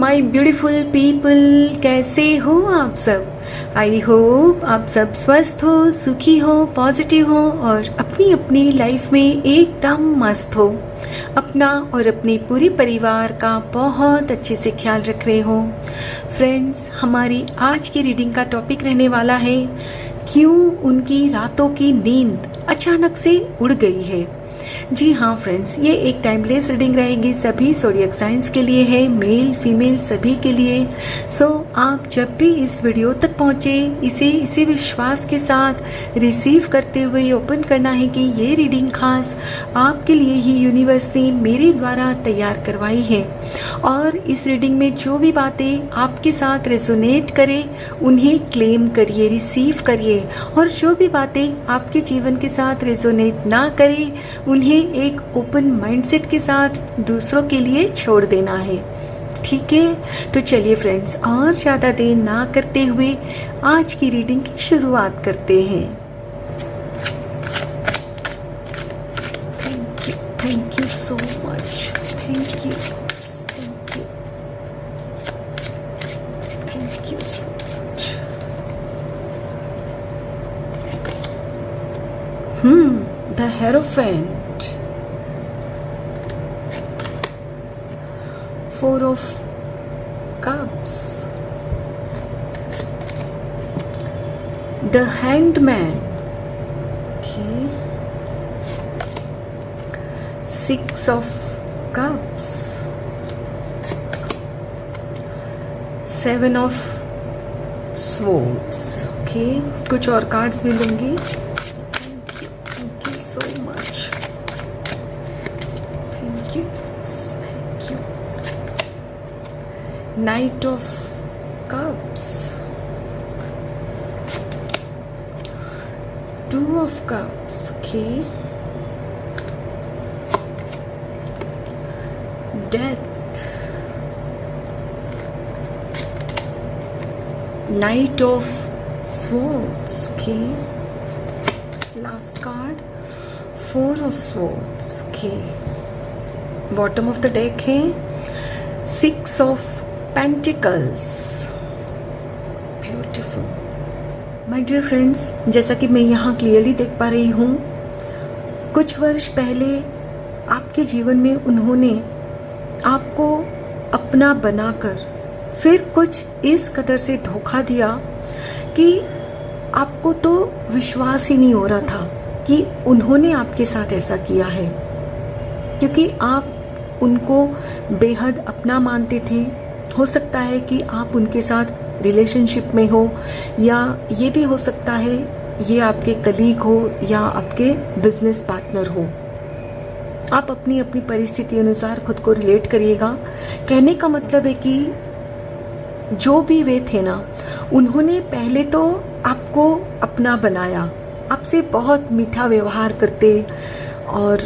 My beautiful people, कैसे हो आप सब। आई होप आप सब स्वस्थ हो, सुखी हो, पॉजिटिव हो और अपनी अपनी लाइफ में एकदम मस्त हो। अपना और अपने पूरे परिवार का बहुत अच्छे से ख्याल रख रहे हो। फ्रेंड्स, हमारी आज की रीडिंग का टॉपिक रहने वाला है, क्यों उनकी रातों की नींद अचानक से उड़ गई है। जी हाँ फ्रेंड्स, ये एक टाइमलेस रीडिंग रहेगी, सभी ज़ोडिएक साइंस के लिए है, मेल फीमेल सभी के लिए। सो आप जब भी इस वीडियो तक पहुँचे, इसे इसी विश्वास के साथ रिसीव करते हुए ओपन करना है कि ये रीडिंग खास आपके लिए ही यूनिवर्स ने मेरे द्वारा तैयार करवाई है। और इस रीडिंग में जो भी बातें आपके साथ रेजोनेट करें उन्हें क्लेम करिए, रिसीव करिए, और जो भी बातें आपके जीवन के साथ रेजोनेट ना करें उन्हें एक ओपन माइंडसेट के साथ दूसरों के लिए छोड़ देना है। ठीक है, तो चलिए फ्रेंड्स, और ज़्यादा देर ना करते हुए आज की रीडिंग की शुरुआत करते हैं। Thank you so much, thank you so much। The Hierophant, 4 of Cups, the Hanged Man, okay, 6 of Cups, 7 of Swords, okay, कुछ और कार्ड्स भी लूंगी। Thank you so much, thank you। Knight of Cups, 2 of Cups, okay, Death, Knight of Swords, okay, last card 4 of Swords, okay, bottom of the deck है 6 of Pentacles, beautiful। My dear friends, जैसा कि मैं यहाँ clearly देख पा रही हूँ, कुछ वर्ष पहले आपके जीवन में उन्होंने आपको अपना बनाकर फिर कुछ इस कदर से धोखा दिया कि आपको तो विश्वास ही नहीं हो रहा था कि उन्होंने आपके साथ ऐसा किया है, क्योंकि आप उनको बेहद अपना मानते थे। हो सकता है कि आप उनके साथ रिलेशनशिप में हो, या ये भी हो सकता है ये आपके कलीग हो या आपके बिजनेस पार्टनर हो। आप अपनी अपनी परिस्थिति अनुसार खुद को रिलेट करिएगा। कहने का मतलब है कि जो भी वे थे ना, उन्होंने पहले तो आपको अपना बनाया, आपसे बहुत मीठा व्यवहार करते और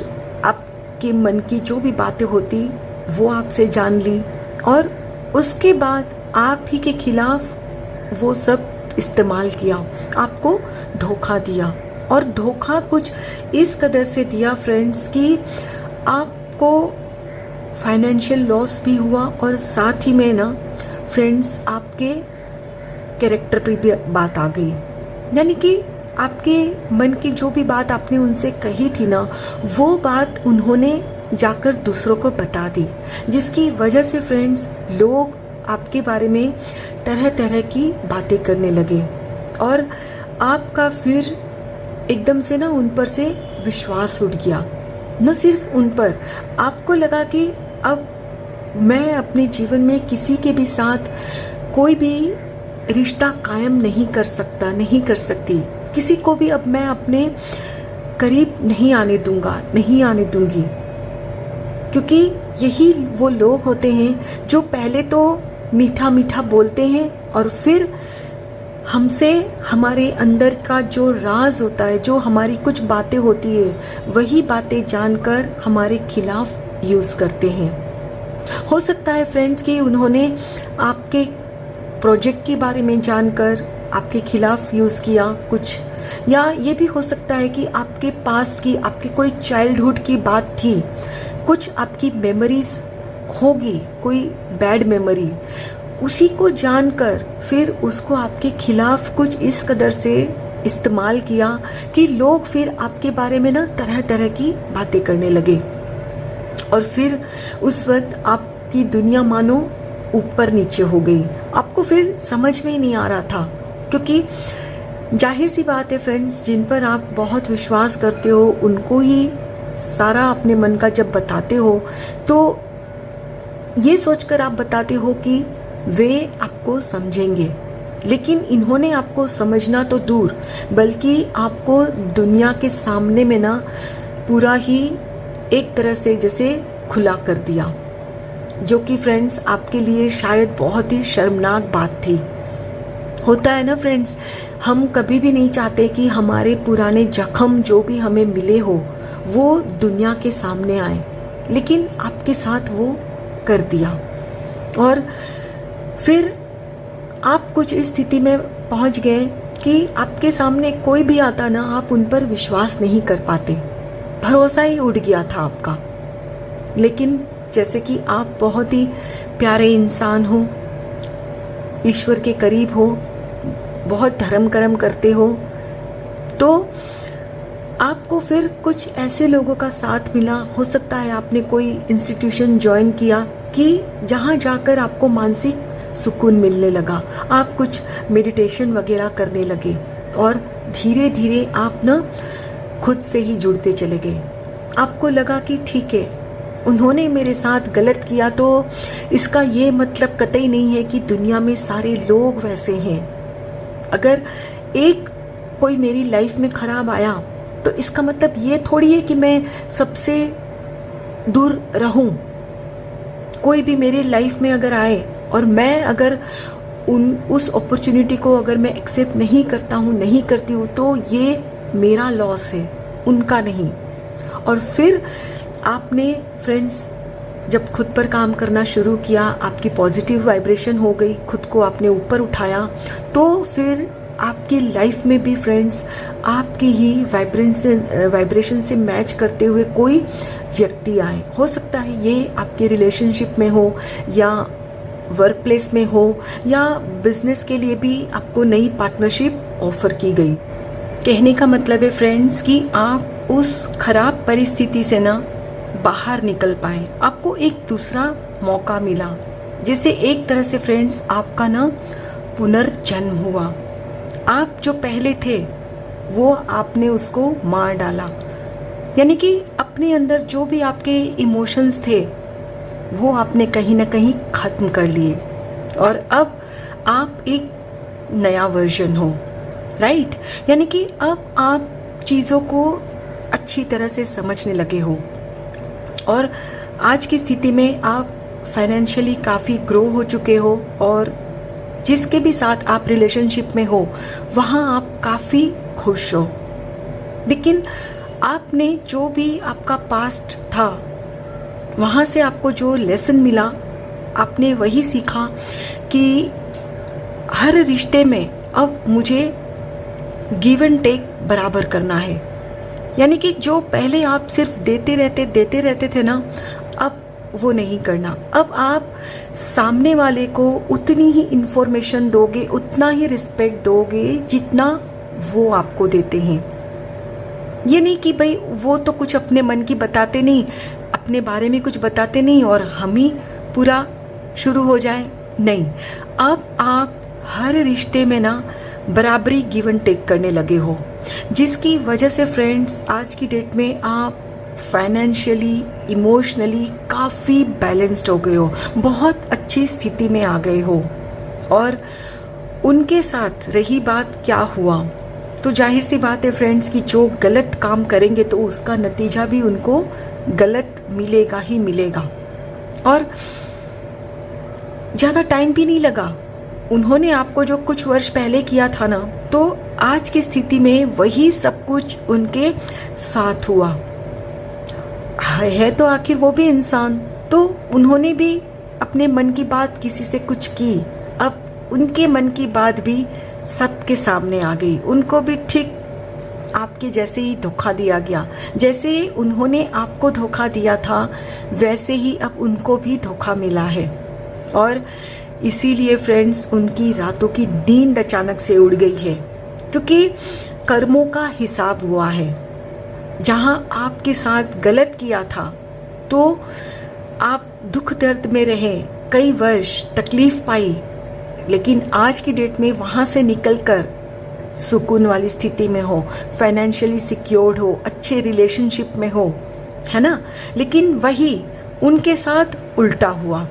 आपके मन की जो भी बातें होती वो आपसे जान ली, और उसके बाद आप ही के खिलाफ वो सब इस्तेमाल किया, आपको धोखा दिया। और धोखा कुछ इस कदर से दिया फ्रेंड्स कि आपको फाइनेंशियल लॉस भी हुआ, और साथ ही में ना फ्रेंड्स आपके कैरेक्टर पे भी बात आ गई। यानी कि आपके मन की जो भी बात आपने उनसे कही थी ना, वो बात उन्होंने जाकर दूसरों को बता दी, जिसकी वजह से फ्रेंड्स लोग आपके बारे में तरह तरह की बातें करने लगे, और आपका फिर एकदम से ना उन पर से विश्वास उठ गया। न सिर्फ उन पर, आपको लगा कि अब मैं अपने जीवन में किसी के भी साथ कोई भी रिश्ता कायम नहीं कर सकता, नहीं कर सकती, किसी को भी अब मैं अपने करीब नहीं आने दूंगा, नहीं आने दूंगी, क्योंकि यही वो लोग होते हैं जो पहले तो मीठा मीठा बोलते हैं और फिर हमसे हमारे अंदर का जो राज होता है, जो हमारी कुछ बातें होती है, वही बातें जानकर हमारे खिलाफ यूज़ करते हैं। हो सकता है फ्रेंड्स कि उन्होंने आपके प्रोजेक्ट के बारे में जानकर आपके खिलाफ यूज़ किया कुछ, या ये भी हो सकता है कि आपके पास्ट की, आपके कोई चाइल्डहुड की बात थी, कुछ आपकी मेमोरीज होगी कोई बैड मेमोरी, उसी को जानकर फिर उसको आपके खिलाफ कुछ इस कदर से इस्तेमाल किया कि लोग फिर आपके बारे में ना तरह तरह की बातें करने लगे। और फिर उस वक्त आपकी दुनिया मानो ऊपर नीचे हो गई। आपको फिर समझ में ही नहीं आ रहा था, क्योंकि जाहिर सी बात है फ्रेंड्स, जिन पर आप बहुत विश्वास करते हो उनको ही सारा अपने मन का जब बताते हो तो ये सोचकर आप बताते हो कि वे आपको समझेंगे, लेकिन इन्होंने आपको समझना तो दूर बल्कि आपको दुनिया के सामने में ना पूरा ही एक तरह से जैसे खुला कर दिया, जो कि फ्रेंड्स आपके लिए शायद बहुत ही शर्मनाक बात थी। होता है ना फ्रेंड्स, हम कभी भी नहीं चाहते कि हमारे पुराने जख्म जो भी हमें मिले हो वो दुनिया के सामने आए, लेकिन आपके साथ वो कर दिया। और फिर आप कुछ इस स्थिति में पहुंच गए कि आपके सामने कोई भी आता ना, आप उन पर विश्वास नहीं कर पाते, भरोसा ही उड़ गया था आपका। लेकिन जैसे कि आप बहुत ही प्यारे इंसान हो, ईश्वर के करीब हो, बहुत धर्म कर्म करते हो, तो आपको फिर कुछ ऐसे लोगों का साथ मिला। हो सकता है आपने कोई इंस्टीट्यूशन ज्वाइन किया कि जहाँ जाकर आपको मानसिक सुकून मिलने लगा, आप कुछ मेडिटेशन वगैरह करने लगे और धीरे धीरे आप ना खुद से ही जुड़ते चले गए। आपको लगा कि ठीक है, उन्होंने मेरे साथ गलत किया तो इसका ये मतलब कतई नहीं है कि दुनिया में सारे लोग वैसे हैं। अगर एक कोई मेरी लाइफ में खराब आया तो इसका मतलब ये थोड़ी है कि मैं सबसे दूर रहूं। कोई भी मेरी लाइफ में अगर आए और मैं अगर उस अपॉर्चुनिटी को अगर मैं एक्सेप्ट नहीं करता हूँ, नहीं करती हूँ, तो ये मेरा लॉस है, उनका नहीं। और फिर आपने फ्रेंड्स जब खुद पर काम करना शुरू किया, आपकी पॉजिटिव वाइब्रेशन हो गई, खुद को आपने ऊपर उठाया, तो फिर आपकी लाइफ में भी फ्रेंड्स आपकी ही वाइब्रेशन से मैच करते हुए कोई व्यक्ति आए। हो सकता है ये आपके रिलेशनशिप में हो या वर्क प्लेस में हो या बिजनेस के लिए भी आपको नई पार्टनरशिप ऑफर की गई। कहने का मतलब है फ्रेंड्स कि आप उस खराब परिस्थिति से ना बाहर निकल पाए, आपको एक दूसरा मौका मिला, जिससे एक तरह से फ्रेंड्स आपका ना पुनर्जन्म हुआ। आप जो पहले थे वो आपने उसको मार डाला, यानी कि अपने अंदर जो भी आपके इमोशंस थे वो आपने कहीं ना कहीं खत्म कर लिए और अब आप एक नया वर्जन हो, राइट। यानी कि अब आप चीज़ों को अच्छी तरह से समझने लगे हो और आज की स्थिति में आप फाइनेंशियली काफ़ी ग्रो हो चुके हो और जिसके भी साथ आप रिलेशनशिप में हो वहाँ आप काफ़ी खुश हो। लेकिन आपने जो भी आपका पास्ट था वहाँ से आपको जो लेसन मिला, आपने वही सीखा कि हर रिश्ते में अब मुझे गिव एंड टेक बराबर करना है। यानी कि जो पहले आप सिर्फ देते रहते थे ना, अब वो नहीं करना। अब आप सामने वाले को उतनी ही इंफॉर्मेशन दोगे, उतना ही रिस्पेक्ट दोगे जितना वो आपको देते हैं। ये नहीं कि भाई वो तो कुछ अपने मन की बताते नहीं, अपने बारे में कुछ बताते नहीं और हम ही पूरा शुरू हो जाए, नहीं। अब आप हर रिश्ते में ना बराबरी गिव एंड टेक करने लगे हो, जिसकी वजह से फ्रेंड्स आज की डेट में आप फाइनेंशियली, इमोशनली काफ़ी बैलेंस्ड हो गए हो, बहुत अच्छी स्थिति में आ गए हो। और उनके साथ रही बात क्या हुआ, तो जाहिर सी बात है फ्रेंड्स कि जो गलत काम करेंगे तो उसका नतीजा भी उनको गलत मिलेगा ही मिलेगा। और ज़्यादा टाइम भी नहीं लगा, उन्होंने आपको जो कुछ वर्ष पहले किया था ना, तो आज की स्थिति में वही सब कुछ उनके साथ हुआ है। तो आखिर वो भी इंसान, तो उन्होंने भी अपने मन की बात किसी से कुछ की, अब उनके मन की बात भी सबके सामने आ गई, उनको भी ठीक आपके जैसे ही धोखा दिया गया। जैसे उन्होंने आपको धोखा दिया था वैसे ही अब उनको भी धोखा मिला है। और इसीलिए फ्रेंड्स उनकी रातों की नींद अचानक से उड़ गई है, क्योंकि कर्मों का हिसाब हुआ है। जहां आपके साथ गलत किया था तो आप दुख दर्द में रहे, कई वर्ष तकलीफ पाई, लेकिन आज की डेट में वहां से निकलकर सुकून वाली स्थिति में हो, फाइनेंशियली सिक्योर्ड हो, अच्छे रिलेशनशिप में हो, है ना। लेकिन वही उनके साथ उल्टा हुआ।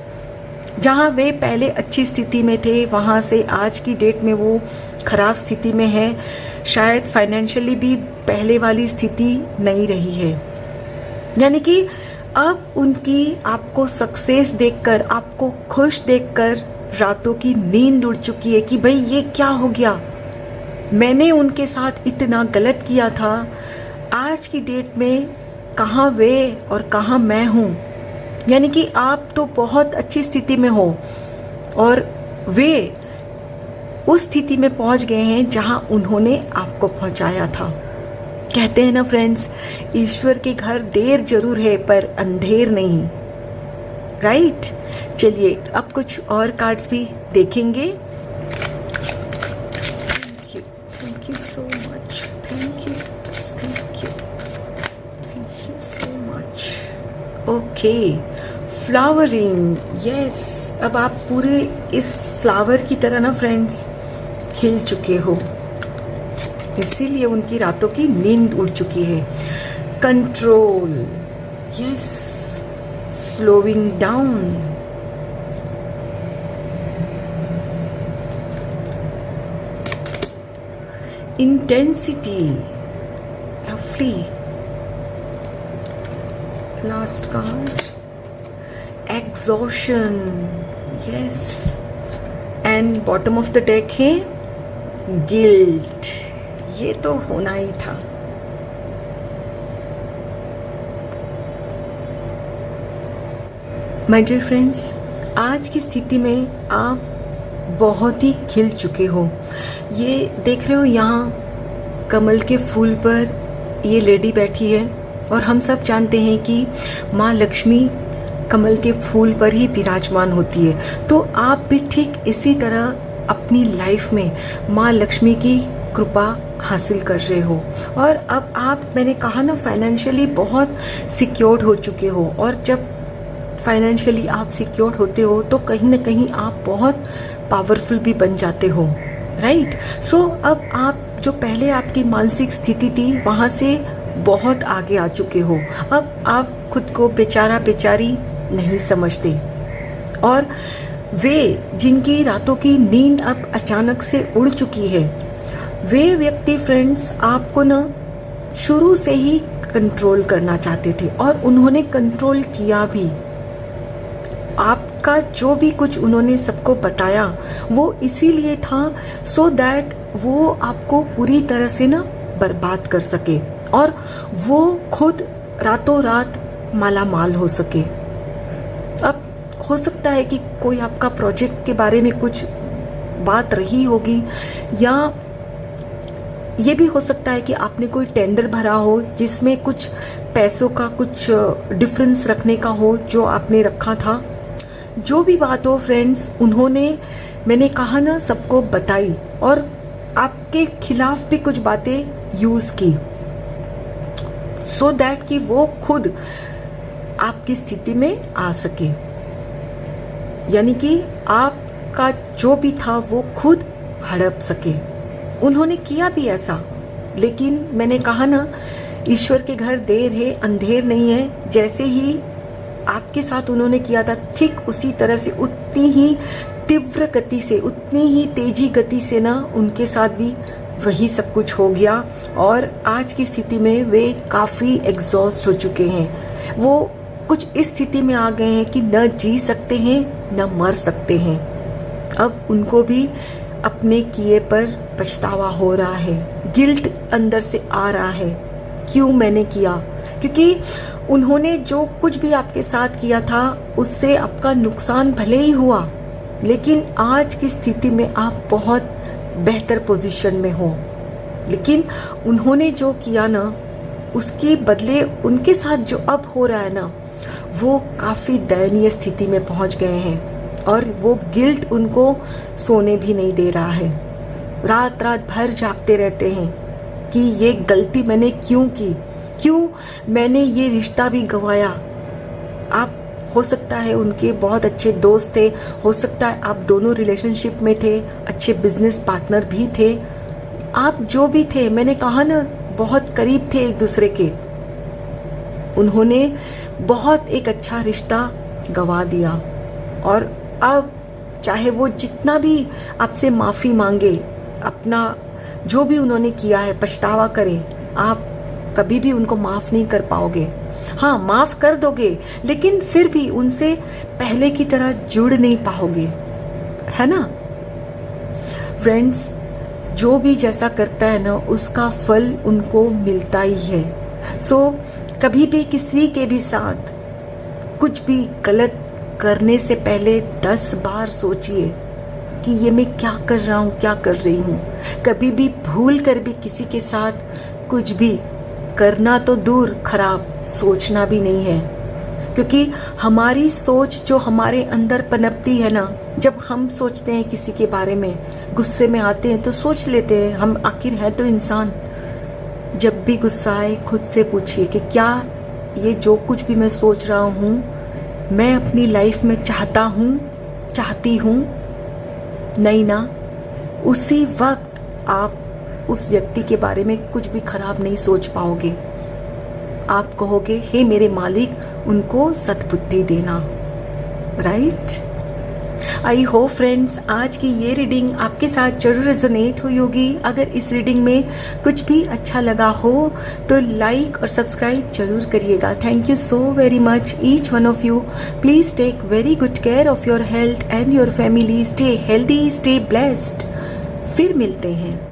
जहां वे पहले अच्छी स्थिति में थे वहां से आज की डेट में वो खराब स्थिति में है। शायद फाइनेंशियली भी पहले वाली स्थिति नहीं रही है। यानी कि अब उनकी आपको सक्सेस देखकर, आपको खुश देखकर रातों की नींद उड़ चुकी है कि भाई ये क्या हो गया, मैंने उनके साथ इतना गलत किया था, आज की डेट में कहाँ वे और कहाँ मैं हूँ। यानी कि आप तो बहुत अच्छी स्थिति में हो और वे उस स्थिति में पहुंच गए हैं जहां उन्होंने आपको पहुंचाया था। कहते हैं ना फ्रेंड्स, ईश्वर के घर देर जरूर है पर अंधेर नहीं, राइट। चलिए अब कुछ और कार्ड्स भी देखेंगे। Thank you so much, thank you so much. Okay, flowering, yes. अब आप पूरे इस फ्लावर की तरह ना फ्रेंड्स खिल चुके हो, इसीलिए उनकी रातों की नींद उड़ चुकी है। Control, yes. Slowing down, intensity, lovely. Last card, exhaustion, yes. And bottom of the deck है गिल्ट। ये तो होना ही था। माय डियर फ्रेंड्स, आज की स्थिति में आप बहुत ही खिल चुके हो। ये देख रहे हो, यहाँ कमल के फूल पर ये लेडी बैठी है और हम सब जानते हैं कि माँ लक्ष्मी कमल के फूल पर ही विराजमान होती है। तो आप भी ठीक इसी तरह अपनी लाइफ में माँ लक्ष्मी की कृपा हासिल कर रहे हो। और अब आप, मैंने कहा ना, फाइनेंशियली बहुत सिक्योर्ड हो चुके हो। और जब फाइनेंशियली आप सिक्योर्ड होते हो तो कहीं ना कहीं आप बहुत पावरफुल भी बन जाते हो, राइट। सो अब आप, जो पहले आपकी मानसिक स्थिति थी वहाँ से बहुत आगे आ चुके हो। अब आप खुद को बेचारा बेचारी नहीं समझते। और वे जिनकी रातों की नींद अब अचानक से उड़ चुकी है, वे व्यक्ति फ्रेंड्स आपको ना शुरू से ही कंट्रोल करना चाहते थे और उन्होंने कंट्रोल किया भी। आपका जो भी कुछ उन्होंने सबको बताया वो इसीलिए था सो दैट वो आपको पूरी तरह से ना बर्बाद कर सके और वो खुद रातों रात माला माल हो सके। अब हो सकता है कि कोई आपका प्रोजेक्ट के बारे में कुछ बात रही होगी, या ये भी हो सकता है कि आपने कोई टेंडर भरा हो जिसमें कुछ पैसों का कुछ डिफरेंस रखने का हो जो आपने रखा था। जो भी बात हो फ्रेंड्स, उन्होंने, मैंने कहा ना, सबको बताई और आपके खिलाफ भी कुछ बातें यूज की सो दैट कि वो खुद आपकी स्थिति में आ सके। यानी कि आपका जो भी था वो खुद हड़प सके। उन्होंने किया भी ऐसा, लेकिन मैंने कहा ना, ईश्वर के घर देर है अंधेर नहीं है। जैसे ही आपके साथ उन्होंने किया था ठीक उसी तरह से, उतनी ही तीव्र गति से, उतनी ही तेजी गति से ना उनके साथ भी वही सब कुछ हो गया। और आज की स्थिति में वे काफ़ी एग्जॉस्ट हो चुके हैं। वो कुछ इस स्थिति में आ गए हैं कि न जी सकते हैं न मर सकते हैं। अब उनको भी अपने किए पर पछतावा हो रहा है, गिल्ट अंदर से आ रहा है, क्यों मैंने किया। क्योंकि उन्होंने जो कुछ भी आपके साथ किया था उससे आपका नुकसान भले ही हुआ, लेकिन आज की स्थिति में आप बहुत बेहतर पोजीशन में हो। लेकिन उन्होंने जो किया ना, उसके बदले उनके साथ जो अब हो रहा है ना, वो काफ़ी दयनीय स्थिति में पहुंच गए हैं और वो गिल्ट उनको सोने भी नहीं दे रहा है। रात रात भर जागते रहते हैं कि ये गलती मैंने क्यों की, क्यों मैंने ये रिश्ता भी गंवाया। आप हो सकता है उनके बहुत अच्छे दोस्त थे, हो सकता है आप दोनों रिलेशनशिप में थे, अच्छे बिजनेस पार्टनर भी थे, आप जो भी थे, मैंने कहा ना बहुत करीब थे एक दूसरे के। उन्होंने बहुत एक अच्छा रिश्ता गंवा दिया और अब चाहे वो जितना भी आपसे माफ़ी मांगे, अपना जो भी उन्होंने किया है पछतावा करे, आप कभी भी उनको माफ़ नहीं कर पाओगे। हाँ, माफ़ कर दोगे लेकिन फिर भी उनसे पहले की तरह जुड़ नहीं पाओगे, है ना फ्रेंड्स। जो भी जैसा करता है ना, उसका फल उनको मिलता ही है। सो कभी भी किसी के भी साथ कुछ भी गलत करने से पहले 10 बार सोचिए कि ये मैं क्या कर रहा हूँ, क्या कर रही हूँ। कभी भी भूल कर भी किसी के साथ कुछ भी करना तो दूर, खराब सोचना भी नहीं है, क्योंकि हमारी सोच जो हमारे अंदर पनपती है ना, जब हम सोचते हैं किसी के बारे में, गुस्से में आते हैं तो सोच लेते हैं, हम आखिर हैं तो इंसान। जब भी गुस्सा आए खुद से पूछिए कि क्या ये जो कुछ भी मैं सोच रहा हूँ मैं अपनी लाइफ में चाहता हूँ, चाहती हूँ? नहीं ना। उसी वक्त आप उस व्यक्ति के बारे में कुछ भी खराब नहीं सोच पाओगे। आप कहोगे हे मेरे मालिक, उनको सद्बुद्धि देना। राइट। आई होप फ्रेंड्स आज की ये रीडिंग आपके साथ जरूर रेजोनेट हुई होगी। अगर इस रीडिंग में कुछ भी अच्छा लगा हो तो लाइक और सब्सक्राइब जरूर करिएगा। Thank you so very much each one of you. Please take very good care of your health and your family. Stay healthy, stay blessed. फिर मिलते हैं।